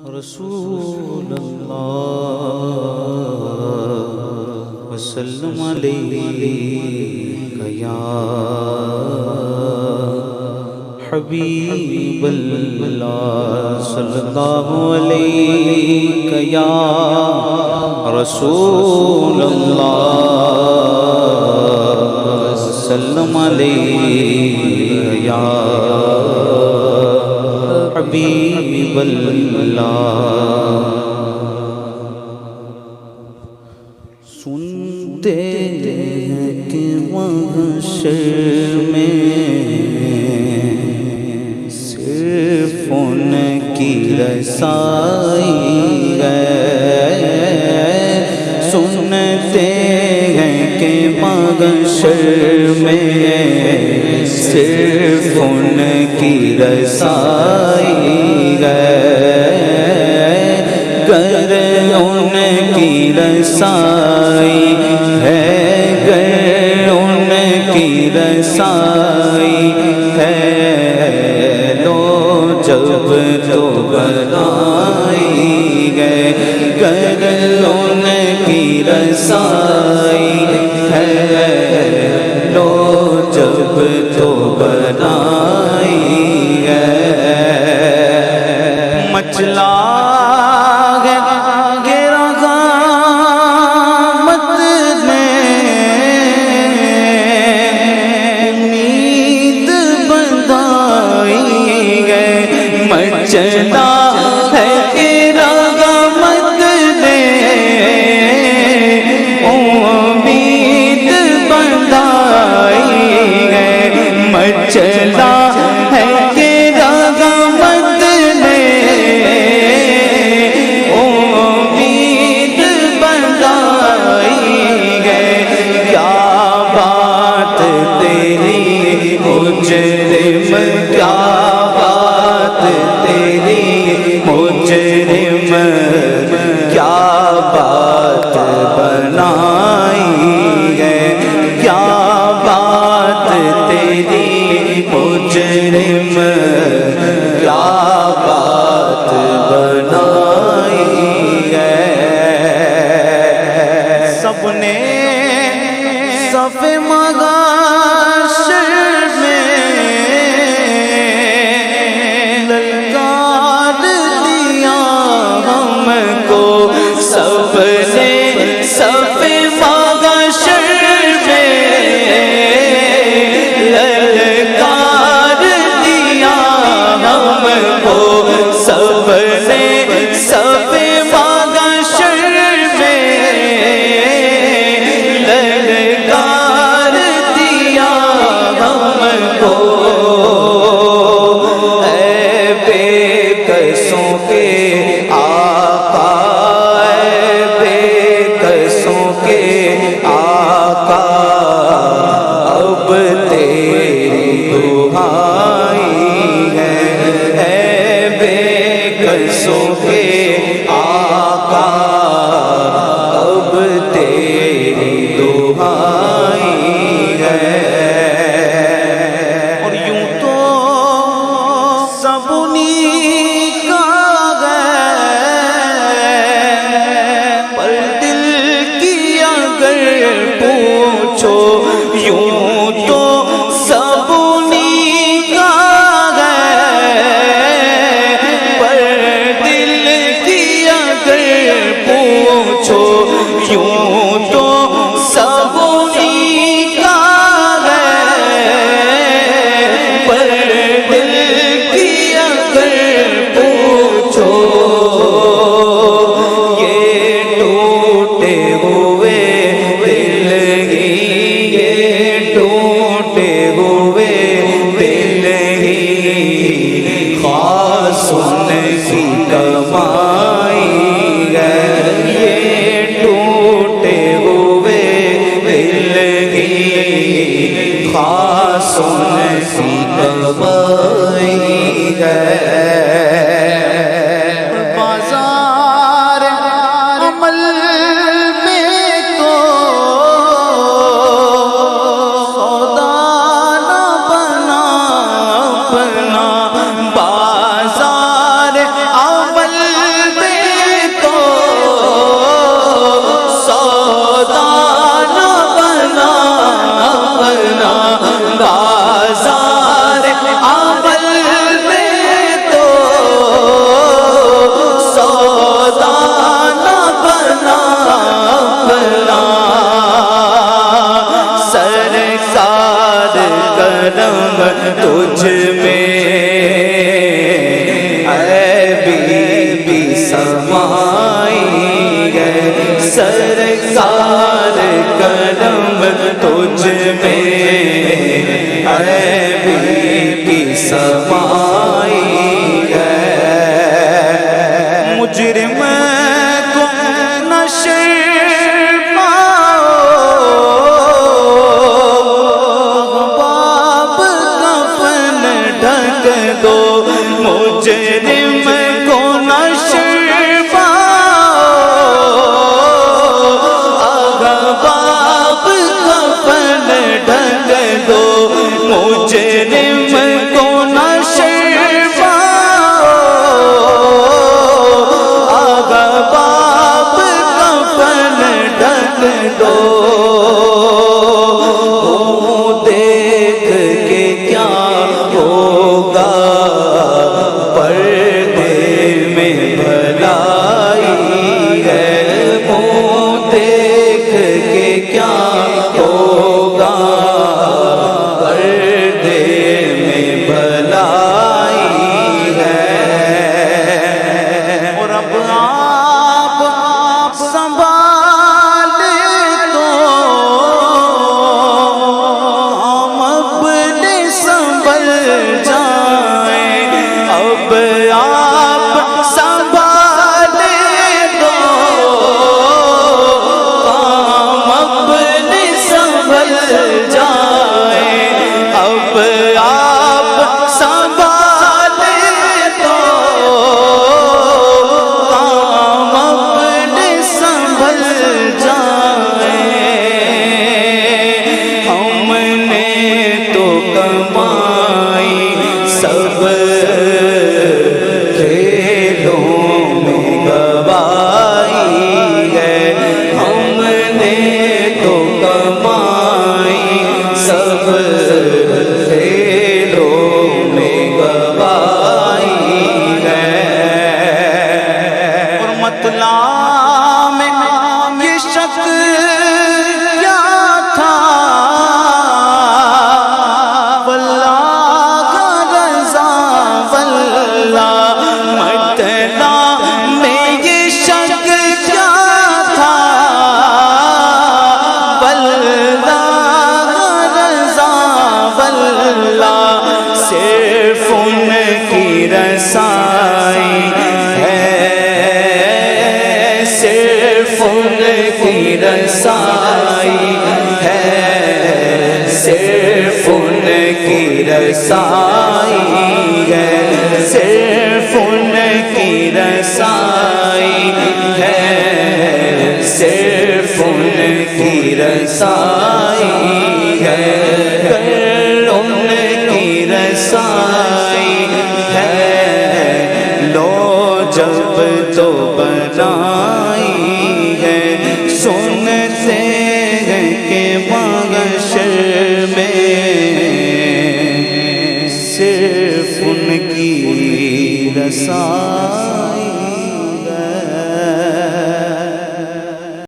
رسول اللہ وسلم علیک یا حبیب اللہ صلی اللہ علیک یا رسول اللہ وسلم علیک یا حبیب اللہ۔ سنتے ہیں کہ محشر میں صرف ان کی رسائی ہے، سنتے ہیں کہ محشر میں صرف ان کی رسائی ہے، گر ان کی رسائی ہے، گر ان کی رسائی ہے، لو جب تو بنائی گئے، گر ان کی رسائی ہے، لو جب تو بنائی گئے، مچلا چلا ہے ارادت نے امید بندائی ہے، مچلا ہے ارادت نے امید بندائی ہے، کیا بات تیری مجرم، کیا تیری مجرم، کیا بات بنائی ہے، کیا بات تیری مجرم، کیا بات بنائی ہے۔ سب نے صف محشر میں سب نے صف محشر میں للکار دیا ہم کو، سب نے صف محشر میں للکار دیا ہم کو، اے بے قصوں کے اب تیری دعائی ہے، اے بے قصوں کے آقا، اب تیری دعائی ہے۔ اور یوں تو سب انہیں کا پر دل کی اگر پوچھو، یوں تو سب انہیں کا ہے، پر دل کی اگر پوچھو، یوں تو سب انہیں کا ہے، پر دل کی اگر پوچھو، یہ ٹوٹے ہوئے دل ہی، یہ ٹوٹے ہوئے دل ہی خاص ان کی کمائی ہے، یہ ٹوٹے تجھ میں اے بی بی سمائی ہے سرکار کرم تجھ میں اے بی بی سمائی ہے مجرم کو نشر دو مجرم کو نشر اغباب کفن ڈھک دو مجرم کو نشر اغباب کفن ڈھک دو دیکھ کے کیا ہوگا پردے میں بھلائی ہے منہ دیکھ کے کیا ہوگا پردے میں بھلائی ہے اور اب آپ سنبھال دو ہم اپنے سنبھل جائیں اب آپ سنبھال دو ہم اپنے سنبھل جائیں اب آپ سنبھال دو ہم اپنے سنبھل جائیں ہم نے تو کمائی سب کھیلوں میں گوائی ہے ہم نے تو کمائی سب کھیلوں میں گوائی ہے اور مطلع میں یہ شک کیا تھا واللہ رضا واللہ مطلع میں یہ شک کیا تھا واللہ رضا واللہ صرف ان کی رسائی ہے صرف ان کی رسائی ہے صرف ان کی رسائی ہے صرف ان کی رسائی ہے صرف ان کی رسائی ہے ان کی رسائی ہے لو جب تو بنا